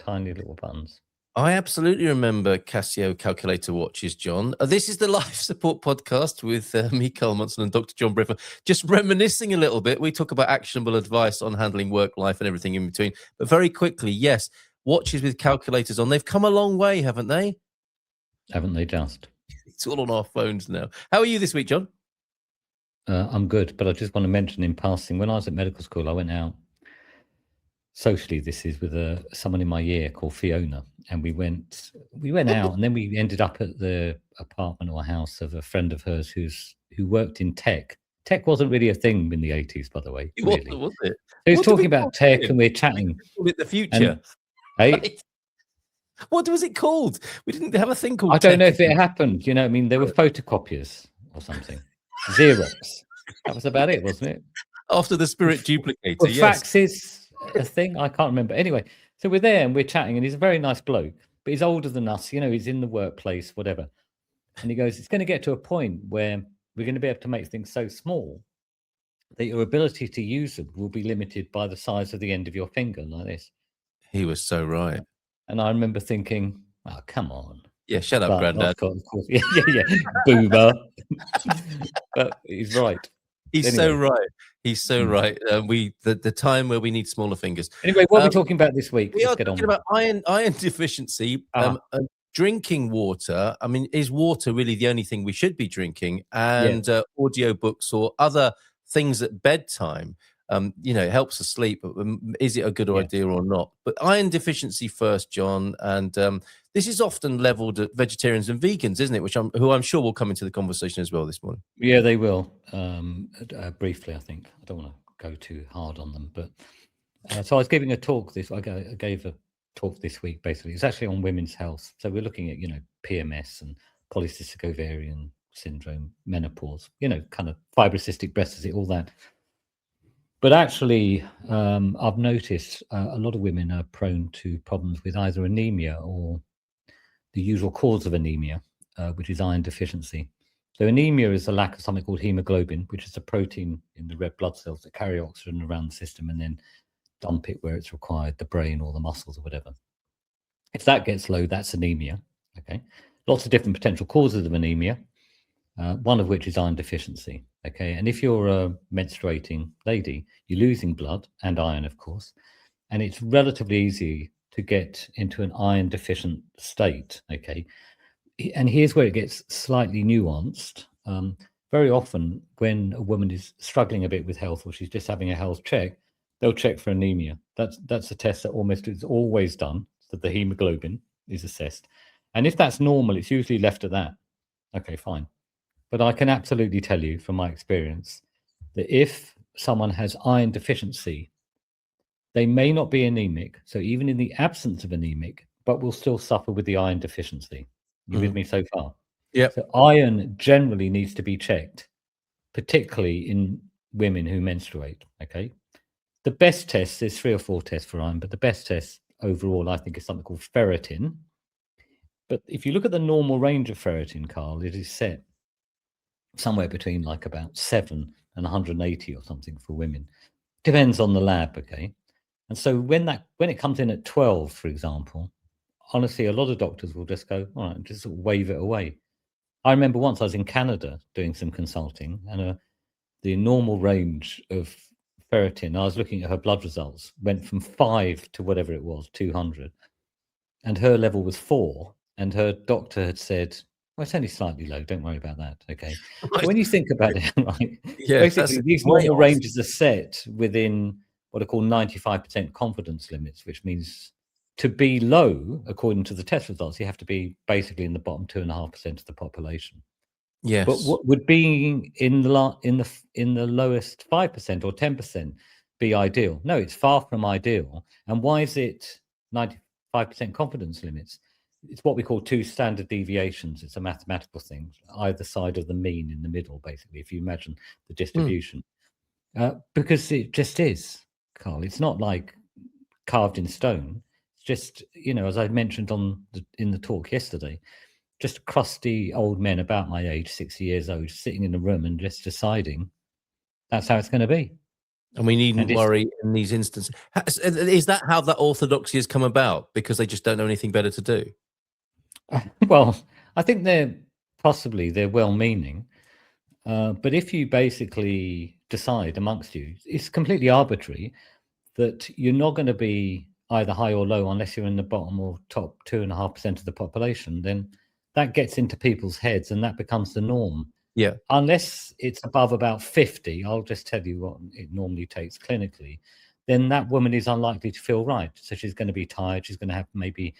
tiny little buttons. I absolutely remember Casio calculator watches, John. This is the Life Support Podcast with me, Carl Munson, and Dr. John Briffa. Just reminiscing a little bit. We talk about actionable advice on handling work, life, and everything in between. But very quickly, yes, watches with calculators on. They've come a long way, haven't they? Haven't they just? It's all on our phones now. How are you this week, John? I'm good, but I just want to mention in passing, when I was at medical school, I went out socially. This is with someone in my year called Fiona, and we went out, and then we ended up at the apartment or house of a friend of hers who worked in tech. Tech wasn't really a thing in the 80s, by the way. It really. wasn't, was it? So he was talking about tech, and we're chatting. Call it the future. Hey, Right? What was it called? We didn't have a thing called I don't tech. know if it happened. You know, I mean, there were photocopiers or something. Xerox. That was about it, wasn't it? After the Spirit duplicator, Well, yes. faxes a thing? I can't remember. Anyway, so we're there and we're chatting, and he's a very nice bloke, but he's older than us. You know, he's in the workplace, whatever. And he goes, it's going to get to a point where we're going to be able to make things so small that your ability to use them will be limited by the size of the end of your finger, like this. He was so right. And I remember thinking, oh, come on. Yeah, shut up, But Grandad. of course, yeah, boomer. But he's right. He's Anyway. so right. He's so right. The time where we need smaller fingers. Anyway, what are we talking about this week? We Let's are get talking on. about iron deficiency. Drinking water. I mean, is water really the only thing we should be drinking? And audiobooks or other things at bedtime. You know, it helps us sleep. Is it a good idea or not? But iron deficiency first, John. And this is often leveled at vegetarians and vegans, isn't it? Who I'm sure will come into the conversation as well this morning. Yeah, they will. Briefly, I think. I don't want to go too hard on them, but so I was giving a talk. I gave a talk this week. Basically, it's actually on women's health. So we're looking at PMS and polycystic ovarian syndrome, menopause. Kind of fibrocystic breast disease, all that. But actually, I've noticed a lot of women are prone to problems with either anemia or the usual cause of anemia, which is iron deficiency. So anemia is a lack of something called hemoglobin, which is a protein in the red blood cells that carry oxygen around the system and then dump it where it's required, the brain or the muscles or whatever. If that gets low, that's anemia. Okay, lots of different potential causes of anemia, one of which is iron deficiency. Okay, and if you're a menstruating lady, you're losing blood and iron, of course, and it's relatively easy to get into an iron deficient state. Okay, and here's where it gets slightly nuanced. Very often when a woman is struggling a bit with health or she's just having a health check, they'll check for anemia. That's a test that almost is always done, so the hemoglobin is assessed. And if that's normal, it's usually left at that. Okay, fine. But I can absolutely tell you from my experience that if someone has iron deficiency, they may not be anemic. So even in the absence of anemic, but will still suffer with the iron deficiency. You with me so far? Yeah. So iron generally needs to be checked, particularly in women who menstruate. Okay. The best test, there's 3 or 4 tests for iron, but the best test overall, I think, is something called ferritin. But if you look at the normal range of ferritin, Carl, it is set somewhere between like about 7 and 180 or something for women. Depends on the lab, okay? And so when it comes in at 12, for example, honestly, a lot of doctors will just go, all right, just wave it away. I remember once I was in Canada doing some consulting, and the normal range of ferritin, I was looking at her blood results, went from 5 to whatever it was, 200. And her level was 4. And her doctor had said, well, it's only slightly low. Don't worry about that. Okay. So when you think about it, right? Yeah, basically, these normal ranges are set within what are called 95% confidence limits, which means to be low, according to the test results, you have to be basically in the bottom 2.5% of the population. Yes. But what would be in the lowest 5% or 10% be ideal? No, it's far from ideal. And why is it 95% confidence limits? It's what we call 2 standard deviations. It's a mathematical thing, either side of the mean in the middle, basically, if you imagine the distribution. Because it just is, Carl. It's not like carved in stone. It's just, as I mentioned in the talk yesterday, just crusty old men about my age, 60 years old, sitting in a room and just deciding that's how it's going to be. And we needn't And it's worry in these instances. Is that how that orthodoxy has come about? Because they just don't know anything better to do? well, I think they're well-meaning, but if you basically decide amongst you, it's completely arbitrary that you're not going to be either high or low unless you're in the bottom or top 2.5% of the population, then that gets into people's heads and that becomes the norm. Yeah. Unless it's above about 50, I'll just tell you what it normally takes clinically, then that woman is unlikely to feel right. So she's going to be tired. She's going to have maybe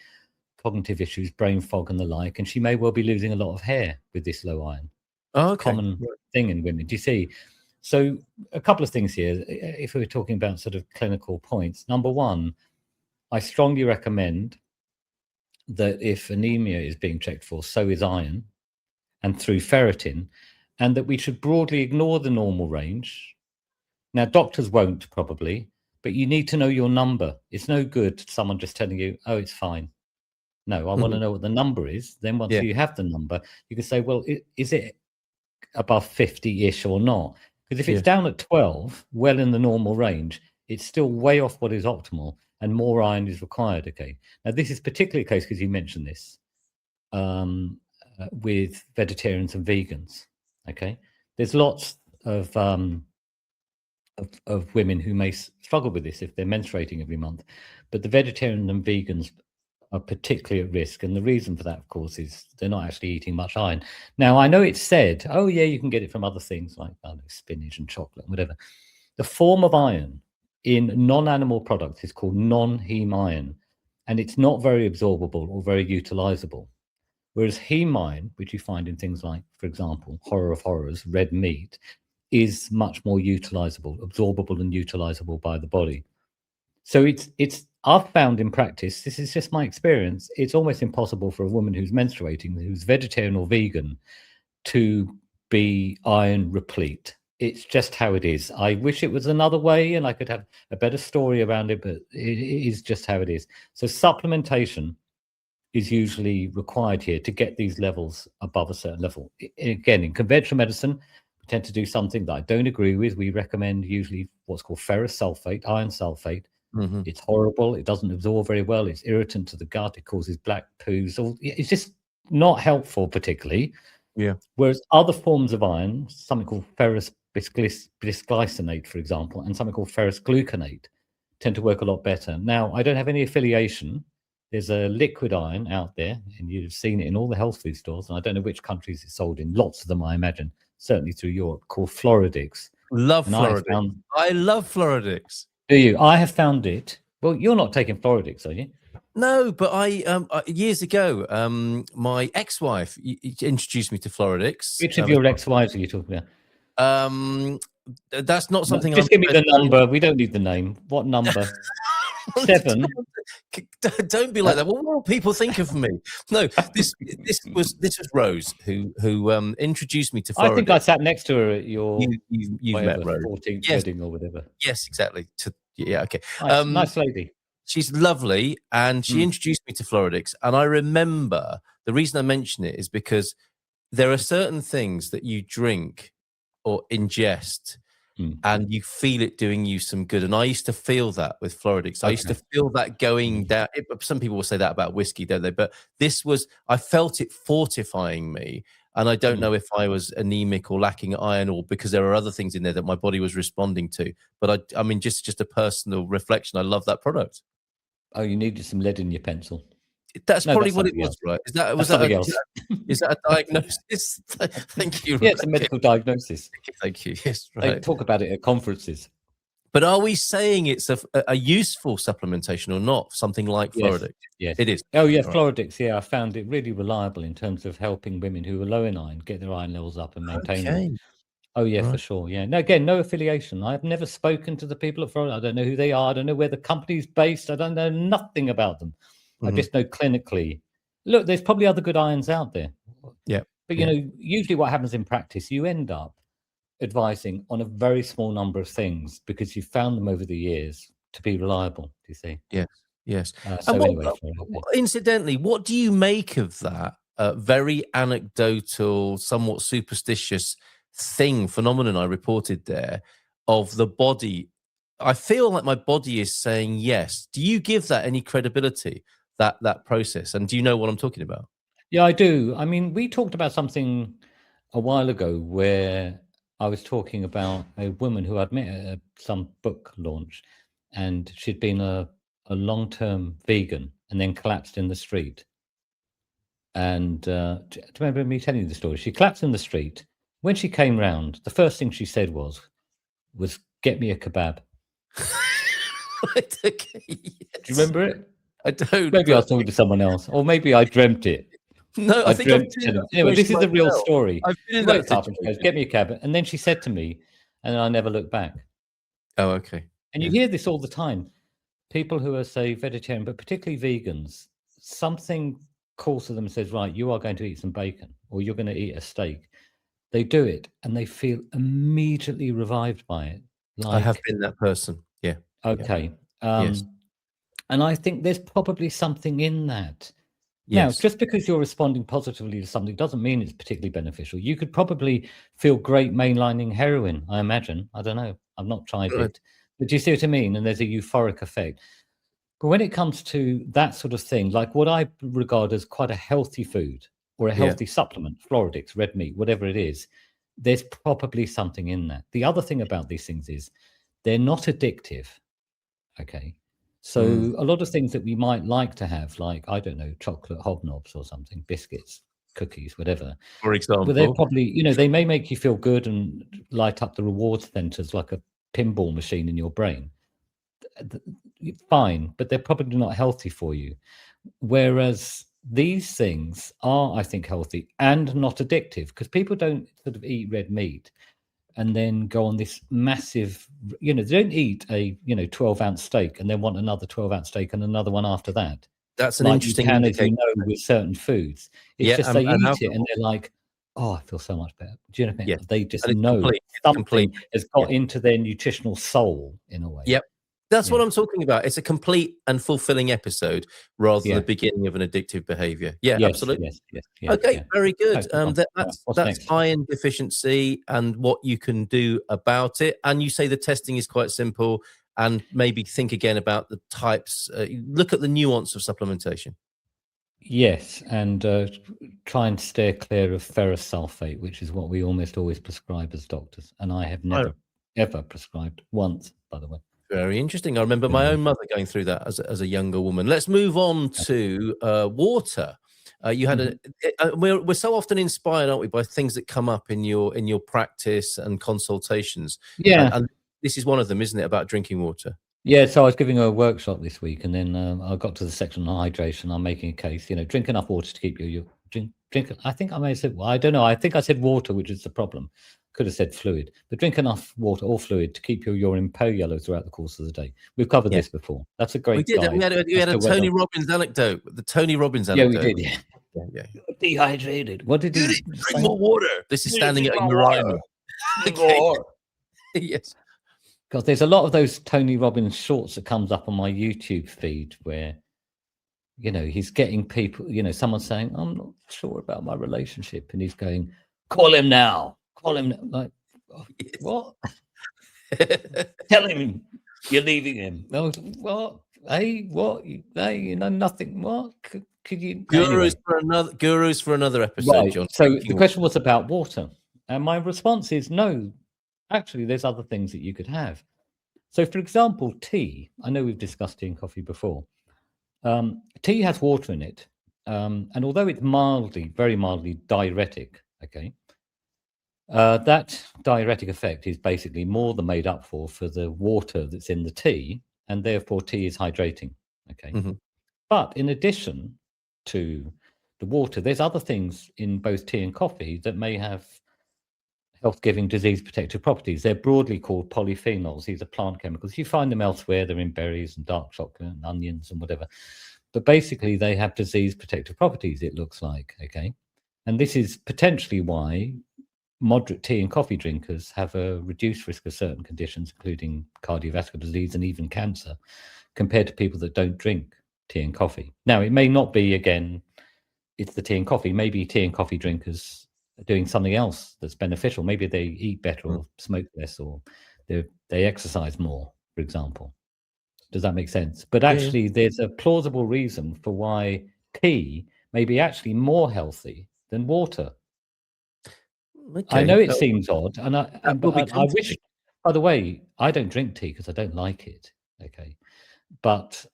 cognitive issues, brain fog and the like, and she may well be losing a lot of hair with this low iron. Oh, It's a common thing in women. Do you see? So a couple of things here, if we're talking about sort of clinical points. Number one, I strongly recommend that if anemia is being checked for, so is iron, and through ferritin, and that we should broadly ignore the normal range. Now, doctors won't probably, but you need to know your number. It's no good someone just telling you, oh, it's fine. No, I want to know what the number is. Then once you have the number, you can say, well, is it above 50-ish or not? Because if it's down at 12, well in the normal range, it's still way off what is optimal and more iron is required. Okay. Now, this is particularly the case because you mentioned this with vegetarians and vegans. Okay. There's lots of women who may struggle with this if they're menstruating every month, but the vegetarians and vegans are particularly at risk. And the reason for that, of course, is they're not actually eating much iron. Now, I know it's said, oh, yeah, you can get it from other things like spinach and chocolate and whatever. The form of iron in non-animal products is called non-heme iron, and it's not very absorbable or very utilizable. Whereas heme iron, which you find in things like, for example, horror of horrors, red meat, is much more utilizable, absorbable and utilizable by the body. So I've found in practice, this is just my experience, it's almost impossible for a woman who's menstruating, who's vegetarian or vegan, to be iron replete. It's just how it is. I wish it was another way and I could have a better story around it, but it is just how it is. So supplementation is usually required here to get these levels above a certain level. Again, in conventional medicine, we tend to do something that I don't agree with. We recommend usually what's called ferrous sulfate, iron sulfate. It's horrible. It doesn't absorb very well. It's irritant to the gut. It causes black poos. It's just not helpful particularly. Yeah. Whereas other forms of iron, something called ferrous bisglycinate, for example, and something called ferrous gluconate, tend to work a lot better. Now, I don't have any affiliation. There's a liquid iron out there, and you've seen it in all the health food stores, and I don't know which countries it's sold in. Lots of them, I imagine, certainly through Europe, called Floridix. Love Floridix. I love Floridix. Do you? I have found it. Well, you're not taking Floridix, are you? No, but I years ago, my ex-wife introduced me to Floridix. Which of your ex-wives are you talking about? That's not something. Just give me the number. We don't need the name. What number? 7. Don't be like that. What will people think of me? No, this was Rose who introduced me to Floridix. I think I sat next to her at your you've met Rose 14th wedding or whatever. Yes, exactly. Yeah, okay. Nice lady. She's lovely, and she introduced me to Floridix. And I remember the reason I mention it is because there are certain things that you drink or ingest, and you feel it doing you some good. And I used to feel that with Floridix. I used to feel that going down. Some people will say that about whiskey, don't they? But I felt it fortifying me. And I don't know if I was anemic or lacking iron, or because there are other things in there that my body was responding to. But I mean, just a personal reflection. I love that product. Oh, you needed some lead in your pencil. That's probably what it was, right? Is that a diagnosis? Thank you. Yeah, it's a medical diagnosis. Thank you. Yes, right. They talk about it at conferences. But are we saying it's a useful supplementation or not? Something like Floridix? Yes, it is. Oh, yeah, Floridix. Yeah, I found it really reliable in terms of helping women who are low in iron get their iron levels up and maintain them. Oh, yeah, for sure. Yeah. No, again, no affiliation. I've never spoken to the people at Floridix. I don't know who they are. I don't know where the company's based. I don't know nothing about them. I just know clinically. Look, there's probably other good irons out there. Yeah. But, you know, usually what happens in practice, you end up advising on a very small number of things because you've found them over the years to be reliable. Do you see? Yes. So incidentally, what do you make of that very anecdotal, somewhat superstitious phenomenon I reported there of the body I feel like my body is saying yes. Do you give that any credibility, that process? And do you know what I'm talking about? Yeah, I do. I mean, we talked about something a while ago where I was talking about a woman who I'd met at some book launch, and she'd been a long-term vegan and then collapsed in the street. And do you remember me telling you the story? She collapsed in the street. When she came round, the first thing she said was, "Get me a kebab." Right, okay, yes. Do you remember it? I don't. Maybe I was talking to someone else, or maybe I dreamt it. No, I think I've been in Anyway, this is the real myself. story. I've been in She that wakes up and she goes, situation. "Get me a cab." And then she said to me, and I never looked back. Oh, okay. And you hear this all the time. People who are, say, vegetarian, but particularly vegans, something calls to them and says, right, you are going to eat some bacon or you're going to eat a steak. They do it and they feel immediately revived by it. I have been that person. Yeah. Okay. Yes. And I think there's probably something in that. Yes. Now, just because you're responding positively to something doesn't mean it's particularly beneficial. You could probably feel great mainlining heroin, I imagine. I don't know. I've not tried it. But do you see what I mean? And there's a euphoric effect. But when it comes to that sort of thing, like what I regard as quite a healthy food or a healthy supplement, Floridix, red meat, whatever it is, there's probably something in that. The other thing about these things is they're not addictive. Okay. So a lot of things that we might like to have, like, I don't know, chocolate hobnobs or something, biscuits, cookies, whatever. For example. But they're probably, you know, they may make you feel good and light up the reward centers like a pinball machine in your brain. Fine, but they're probably not healthy for you. Whereas these things are, I think, healthy and not addictive, because people don't sort of eat red meat and then go on this massive, you know, they don't eat a, 12-ounce steak and then want another 12-ounce steak and another one after that. That's an interesting indicator. As you know, with certain foods. It's just they eat it and they're like, oh, I feel so much better. Do you know what I mean? Yes. They just And it's know something complete. has got into their nutritional soul in a way. Yep. That's what I'm talking about. It's a complete and fulfilling episode rather than the beginning of an addictive behavior. Yeah, absolutely. Yes, okay, very good. Okay, That's iron deficiency and what you can do about it. And you say the testing is quite simple, and maybe think again about the types. Look at the nuance of supplementation. Yes, and try and steer clear of ferrous sulfate, which is what we almost always prescribe as doctors. And I have never, ever prescribed once, by the way. Very interesting. I remember my own mother going through that as a younger woman. Let's move on to water. You had we're so often inspired, aren't we, by things that come up in your practice and consultations. Yeah, and this is one of them, isn't it, about drinking water? Yeah, so I was giving a workshop this week, and then I got to the section on hydration. I'm making a case, drink enough water to keep you drink. I think I may have said, well, I don't know. I think I said water, which is the problem. Could have said fluid, but drink enough water or fluid to keep your urine pale yellow throughout the course of the day. We've covered this before. That's a great. We did. Guide. We had a Tony Robbins anecdote. The Tony Robbins anecdote. Yeah, we did. Yeah. Dehydrated. What did he drink more water? This is standing at Uriah. Okay. Yes. Because there's a lot of those Tony Robbins shorts that comes up on my YouTube feed where, he's getting people, someone saying, I'm not sure about my relationship. And he's going, call him now. Call him. Like, what? Tell him you're leaving him. What? Hey, what? Hey, nothing. What? Could you? Gurus for another episode, right. John. So the question was about water. And my response is no. Actually, there's other things that you could have. So, for example, tea. I know we've discussed tea and coffee before. Tea has water in it. And although it's very mildly diuretic, okay, that diuretic effect is basically more than made up for the water that's in the tea. And therefore, tea is hydrating, okay? Mm-hmm. But in addition to the water, there's other things in both tea and coffee that may have health-giving disease protective properties. They're broadly called polyphenols. These are plant chemicals. You find them elsewhere. They're in berries and dark chocolate and onions and whatever. But basically, they have disease protective properties, it looks like, okay? And this is potentially why moderate tea and coffee drinkers have a reduced risk of certain conditions, including cardiovascular disease and even cancer, compared to people that don't drink tea and coffee. Now, it may not be, again, it's the tea and coffee. Maybe tea and coffee drinkers doing something else that's beneficial. Maybe they eat better or smoke less or they exercise more. for example. Does that make sense? But Yeah. actually, there's a plausible reason for why tea may be actually more healthy than water. I know Okay. it seems odd, and That will be I wish. By the way, I don't drink tea because I don't like it. Okay, but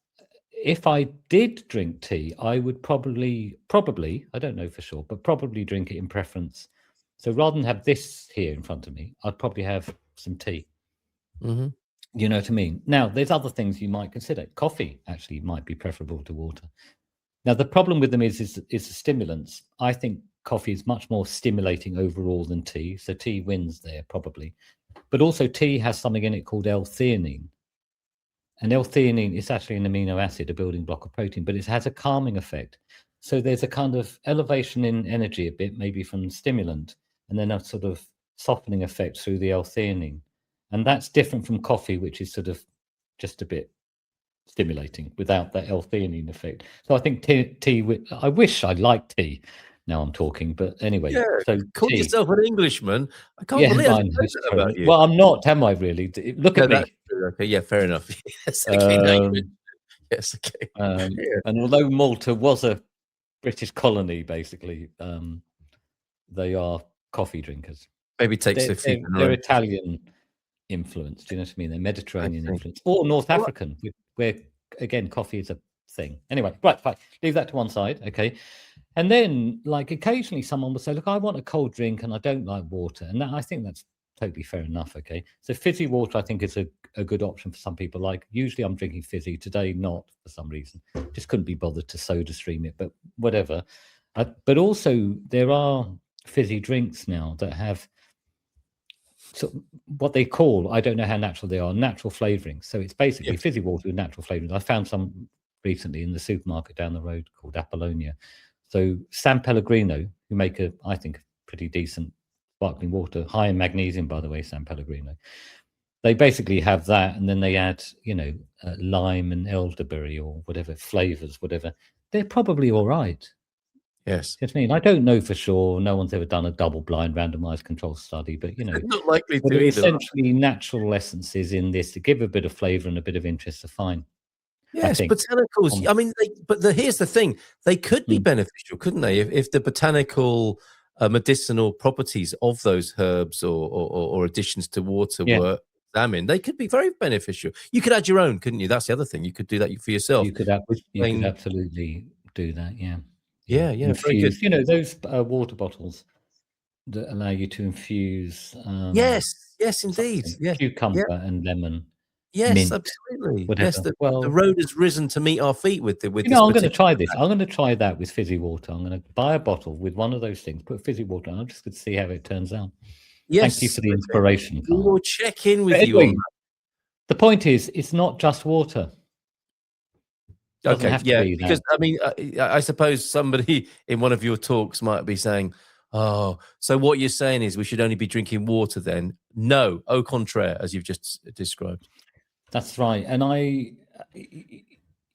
if I did drink tea, I would probably, I don't know for sure, but probably drink it in preference. So rather than have this here in front of me, I'd probably have some tea. Mhm. You know what I mean? Now, there's other things you might consider. Coffee actually might be preferable to water. Now, the problem with them is the stimulants. I think coffee is much more stimulating overall than tea. So tea wins there probably. But also tea has something in it called L-theanine. And L-theanine is actually an amino acid, a building block of protein, but it has a calming effect. So there's a kind of elevation in energy a bit, maybe from the stimulant, and then a sort of softening effect through the L-theanine. And that's different from coffee, which is sort of just a bit stimulating without that L-theanine effect. So I think tea. I wish I liked tea. Now I'm talking, but anyway. Yeah, So call tea. yourself an Englishman. I can't Yeah, believe I I know, said it's that terrible. about you. Well, I'm not, am I really? Look No, at that's me. true. Okay, yeah, fair enough. Yes, okay, now you mentioned it. Yes, okay. Yeah. And although Malta was a British colony, basically, they are coffee drinkers. Maybe takes a few They're Italian influence. Do you know what I mean? They're Mediterranean see. influence, or North Well, African, where again coffee is a thing. Anyway, right, fine. Leave that to one side, okay. And then, like, occasionally someone will say, "Look, I want a cold drink, and I don't like water," and I think that's totally fair enough. Okay, so fizzy water, I think, is a good option for some people. Like, usually I'm drinking fizzy. Today, not for some reason. Just couldn't be bothered to soda stream it, but whatever. But also, there are fizzy drinks now that have what they call, I don't know how natural they are, natural flavorings. So it's basically yes. fizzy water with natural flavorings. I found some recently in the supermarket down the road called Apollonia. So San Pellegrino, who make I think, pretty decent sparkling water, high in magnesium, by the way, San Pellegrino. They basically have that, and then they add, lime and elderberry or whatever flavors, whatever. They're probably all right. Yes. You know what I mean? I don't know for sure. No one's ever done a double-blind randomized control study, but Not likely but to either. essentially natural essences in this to give a bit of flavor and a bit of interest are fine. Yes, botanicals. I mean, here's the thing: they could be beneficial, couldn't they? If the botanical, medicinal properties of those herbs or additions to water were examined, they could be very beneficial. You could add your own, couldn't you? That's the other thing. You could do that for yourself. You could absolutely do that. Yeah, very good. Infuse, those water bottles that allow you to infuse. Yes, indeed. Yeah, cucumber and lemon. yes, mint, absolutely. whatever. Yes, the road has risen to meet our feet with this. I'm going to try this. I'm going to try that with fizzy water. I'm going to buy a bottle with one of those things, put fizzy water, and I'm just going to see how it turns out. Yes, thank you for the inspiration, We Carl. will check in with you on that. The point is, it's not just water. Okay, yeah, because I mean, I suppose somebody in one of your talks might be saying, "Oh, so what you're saying is we should only be drinking water then?" No, au contraire, as you've just described. That's right, and I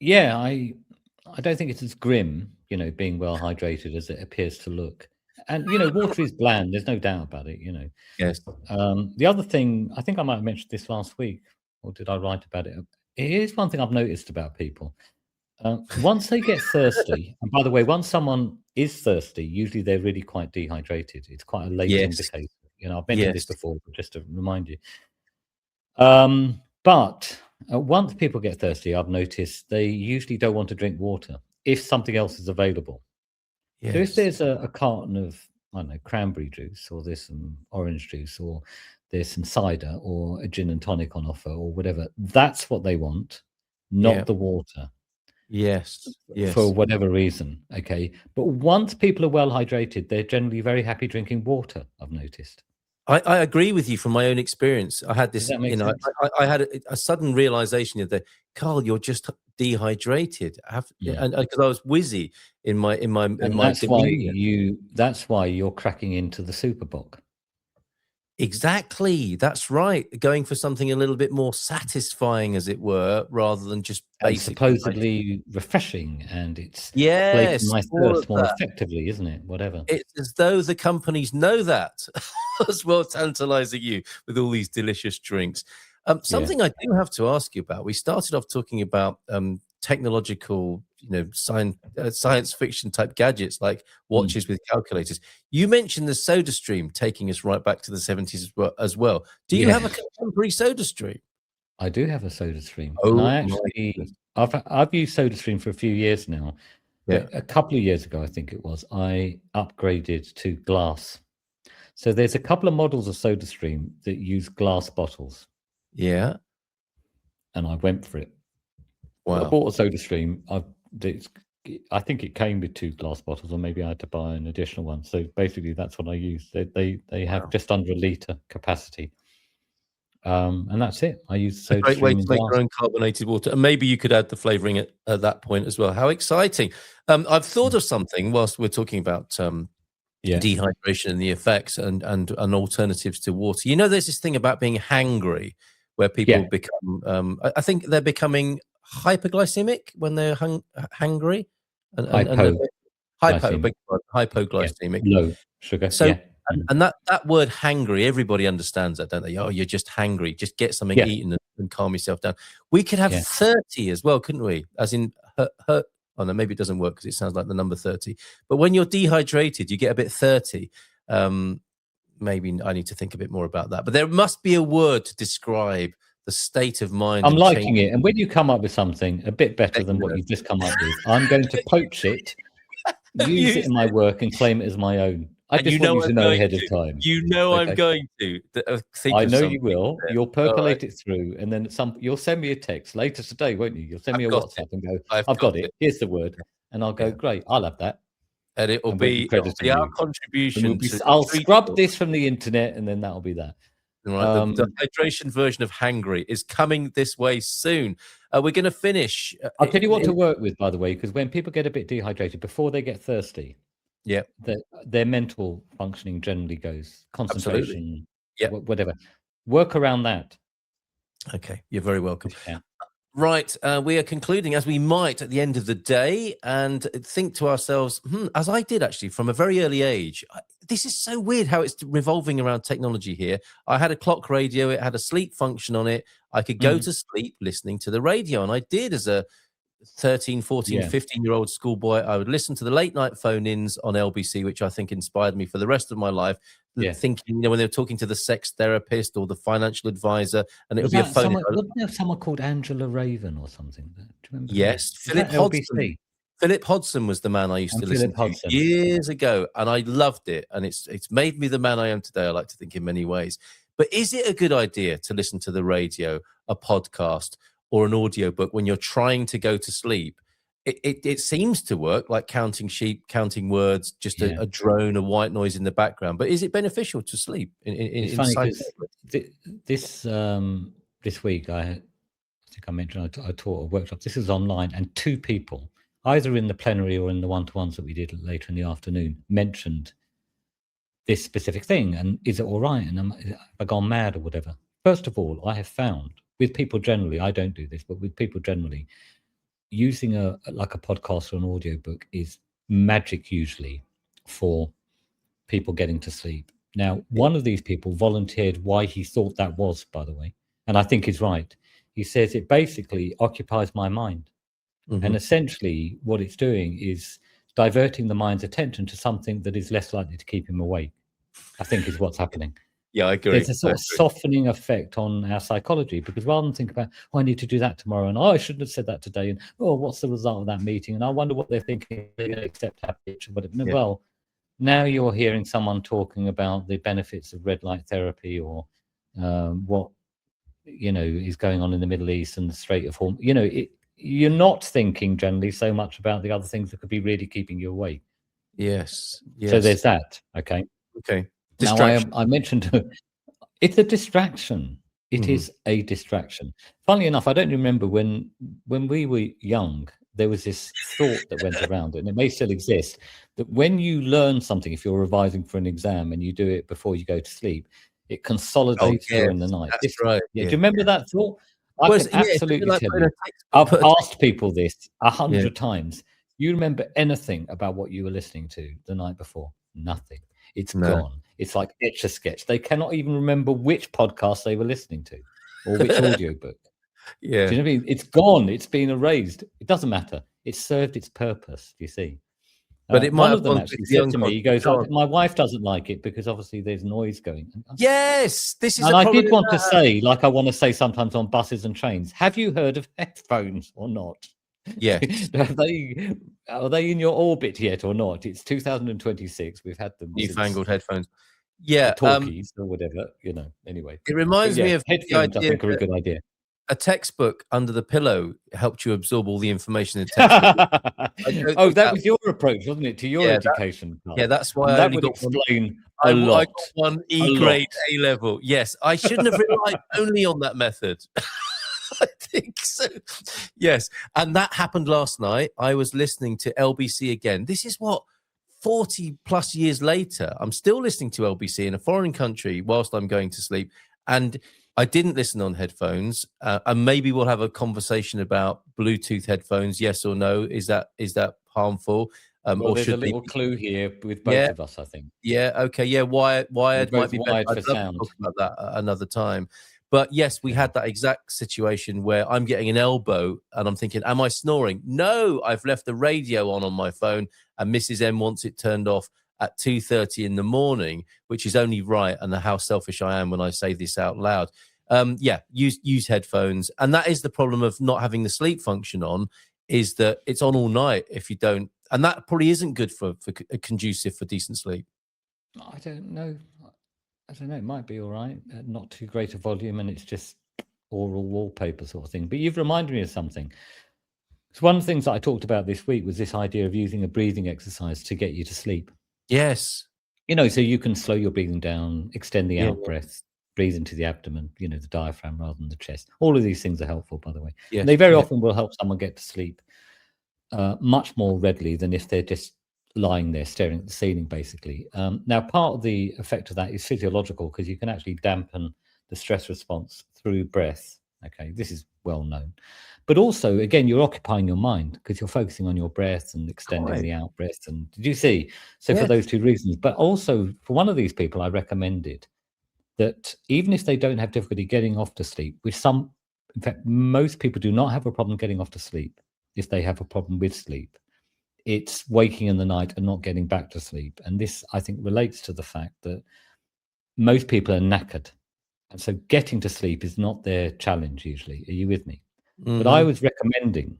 don't think it's as grim, being well hydrated as it appears to look. And water is bland. There's no doubt about it. Yes. The other thing, I think I might have mentioned this last week, or did I write about it? Here's one thing I've noticed about people. Once they get thirsty, and by the way, once someone is thirsty, usually they're really quite dehydrated. It's quite a late indicator. I've mentioned this before, but just to remind you. But once people get thirsty, I've noticed they usually don't want to drink water if something else is available. Yes. So if there's a carton of, I don't know, cranberry juice, or there's some orange juice, or there's some cider, or a gin and tonic on offer, or whatever, that's what they want, not the water. Yes. For whatever reason, okay. But once people are well hydrated, they're generally very happy drinking water, I've noticed. I agree with you from my own experience. I had this, I had a sudden realization that, Carl, you're just dehydrated. And because I was wheezy in my that's why you're cracking into the Superboc. Exactly. That's right. Going for something a little bit more satisfying, as it were, rather than just supposedly refreshing, and it's yes, my thirst more effectively, isn't it? Whatever. It's as though the companies know that as well, tantalizing you with all these delicious drinks. Something I do have to ask you about. We started off talking about technological, science fiction type gadgets like watches with calculators. You mentioned the Soda Stream taking us right back to the 70s as well. Do you have a contemporary Soda Stream? I do have a Soda Stream, Oh, and I've used Soda Stream for a few years now. Yeah. But a couple of years ago, I think it was, I upgraded to glass. So there's a couple of models of Soda Stream that use glass bottles. Yeah. And I went for it. Wow. I bought a Soda Stream. I think it came with 2 glass bottles, or maybe I had to buy an additional one. So basically, that's what I use. They have just under a litre capacity. And that's it. I use Soda Great way Stream to in make glass. your own carbonated water, and maybe you could add the flavouring at that point as well. How exciting! I've thought of something whilst we're talking about dehydration and the effects and alternatives to water. You know, there's this thing about being hangry, where people become. I think they're becoming hyperglycemic when they're hangry, and hypoglycemic, low sugar. So, and that word hangry, everybody understands that, don't they? Oh, you're just hangry. Just get something eaten and calm yourself down. We could have 30 as well, couldn't we? As in hurt. Oh no, maybe it doesn't work because it sounds like the number 30. But when you're dehydrated, you get a bit 30. Maybe I need to think a bit more about that. But there must be a word to describe the state of mind. I'm liking it. And when you come up with something a bit better than what you've just come up with, I'm going to poach it, use it in my work, and claim it as my own. I just want you to know ahead of time. You know I'm going to think I know you will. You'll percolate it through, and then you'll send me a text later today, won't you? You'll send me a WhatsApp and go, I've got it. Here's the word. And I'll go, great, I'll have that. And it'll be our contribution. I'll scrub this from the internet, and then that'll be that. Right, the hydration version of hangry is coming this way soon. We're going to finish. I'll tell you what to work with, by the way, because when people get a bit dehydrated, before they get thirsty, their mental functioning generally goes, concentration, whatever. Work around that. Okay, you're very welcome. Right, we are concluding, as we might at the end of the day, and think to ourselves, as I did actually from a very early age, this is so weird how it's revolving around technology here. I had a clock radio, it had a sleep function on it. I could go to sleep listening to the radio, and I did as a 13, 14, 15-year-old schoolboy. I would listen to the late night phone-ins on LBC, which I think inspired me for the rest of my life. Thinking, when they were talking to the sex therapist or the financial advisor, and it would be a phone. Wasn't there someone called Angela Raven or something? Do you remember? Yes, Philip Hodgson. Philip Hodgson was the man I used to listen to years ago, and I loved it. And it's made me the man I am today, I like to think, in many ways. But is it a good idea to listen to the radio, a podcast, or an audiobook when you're trying to go to sleep? It seems to work, like counting sheep, counting words, just a drone, a white noise in the background. But is it beneficial to sleep? It's funny because this week I think I mentioned I taught a workshop. This is online, and 2 people, either in the plenary or in the one-to-ones that we did later in the afternoon, mentioned this specific thing. And is it all right? And have I gone mad or whatever? First of all, I have found with people generally, I don't do this, but with people generally, using a podcast or an audiobook is magic usually for people getting to sleep. Now, one of these people volunteered why he thought that was, by the way, and I think he's right. He says it basically occupies my mind. And essentially what it's doing is diverting the mind's attention to something that is less likely to keep him awake, I think is what's happening. Yeah, I agree. There's a sort of softening effect on our psychology, because rather than think about, I need to do that tomorrow, and I shouldn't have said that today, and what's the result of that meeting, and I wonder what they're thinking, they're going to accept that pitch or whatever. Well, now you're hearing someone talking about the benefits of red light therapy, or what is going on in the Middle East and the Strait of Hormuz. You're not thinking generally so much about the other things that could be really keeping you awake. Yes. So there's that. Okay. Now, I mentioned it's a distraction. It is a distraction. Funnily enough, I don't remember when we were young, there was this thought that went around, and it may still exist, that when you learn something, if you're revising for an exam and you do it before you go to sleep, it consolidates during the night. That's right. Do you remember that thought? I can absolutely tell you. I've asked people this 100 times. You remember anything about what you were listening to the night before? Nothing. It's gone. It's like Etch-a-Sketch. They cannot even remember which podcast they were listening to. or which audiobook. Yeah. Do you know what I mean? It's gone. It's been erased. It doesn't matter. It's served its purpose. Do you see? But it might One have of them gone actually to the said to me, he goes, unconscious. my wife doesn't like it because obviously there's noise going. Yes, this is And a I problem. did want to say, like I want to say sometimes on buses and trains, have you heard of headphones or not? Yes. Are they in your orbit yet or not? It's 2026. We've had them Newfangled since headphones. Yeah. talkies or whatever, anyway. It reminds me of headphones, the I idea think, are a good idea. a textbook under the pillow helped you absorb all the information in the textbook. Oh, that was your approach, wasn't it, to your Yeah, education? Yeah, that's why and I that only would got explain I a lot. got one E grade A level. Yes, I shouldn't have relied only on that method. I think so. Yes, and that happened last night. I was listening to LBC again. This is what 40 plus years later, I'm still listening to LBC in a foreign country whilst I'm going to sleep, and I didn't listen on headphones. And maybe we'll have a conversation about Bluetooth headphones. Yes or no? Is that harmful? Well, or there's should a little clue here with both of us, I think. Yeah. Okay. Yeah. Wired might be better. Wired for I'd love sound. to talk about that another time. But yes, we had that exact situation where I'm getting an elbow and I'm thinking, am I snoring? No, I've left the radio on my phone and Mrs. M wants it turned off at 2:30 in the morning, which is only right. And how selfish I am when I say this out loud. Use headphones. And that is the problem of not having the sleep function on, is that it's on all night if you don't. And that probably isn't good for conducive for decent sleep. I don't know. It might be all right. Not too great a volume, and it's just oral wallpaper sort of thing. But you've reminded me of something. So one of the things that I talked about this week was this idea of using a breathing exercise to get you to sleep. Yes. So you can slow your breathing down, extend the out breath, breathe into the abdomen, the diaphragm rather than the chest. All of these things are helpful, by the way. Yes. And they very often will help someone get to sleep much more readily than if they're just lying there staring at the ceiling, basically. Now, part of the effect of that is physiological, because you can actually dampen the stress response through breath. Okay, this is well known. But also, again, you're occupying your mind because you're focusing on your breath and extending the out breath. And did you see? So for those two reasons, but also for one of these people, I recommended that even if they don't have difficulty getting off to sleep, in fact, most people do not have a problem getting off to sleep if they have a problem with sleep. It's waking in the night and not getting back to sleep. And this, I think, relates to the fact that most people are knackered. And so getting to sleep is not their challenge usually. Are you with me? Mm-hmm. But I was recommending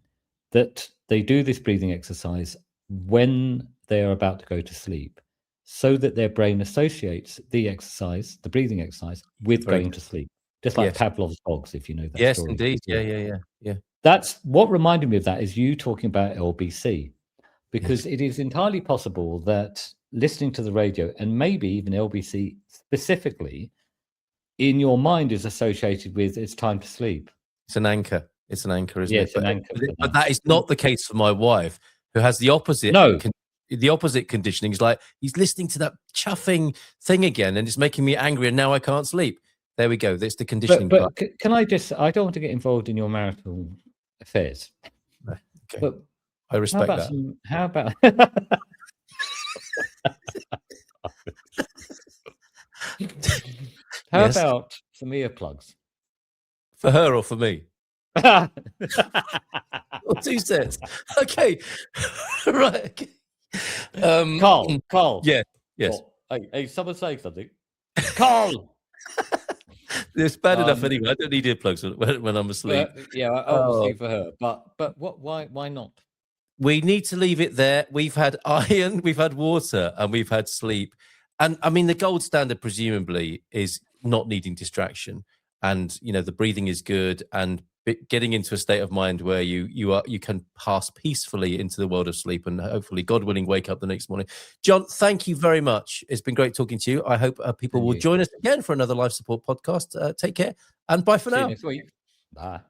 that they do this breathing exercise when they are about to go to sleep, so that their brain associates the breathing exercise, with going to sleep. Just like Pavlov's dogs, if you know that story. Yes, indeed. Yeah. That's what reminded me of that, is you talking about LBC. Because it is entirely possible that listening to the radio, and maybe even LBC specifically, in your mind is associated with it's time to sleep. It's an anchor. Isn't it? It's an anchor. But that is not the case for my wife, who has the opposite. No. The opposite conditioning is like, he's listening to that chuffing thing again and it's making me angry and now I can't sleep. There we go. That's the conditioning part. Can I don't want to get involved in your marital affairs. Okay. But I respect that. How about about some earplugs? For her or for me? 2 cents. Okay. Right. Carl. Yeah. Yes. Hey, someone say something. Carl. It's bad enough anyway. I don't need earplugs when I'm asleep. Obviously for her. But what? Why not? We need to leave it there. We've had iron, we've had water, and we've had sleep. And I mean, the gold standard presumably is not needing distraction. And the breathing is good, and getting into a state of mind where you can pass peacefully into the world of sleep, and hopefully, God willing, wake up the next morning. John, thank you very much. It's been great talking to you. I hope people will join us again for another life support podcast. Take care, and bye for now. See you next week. Bye.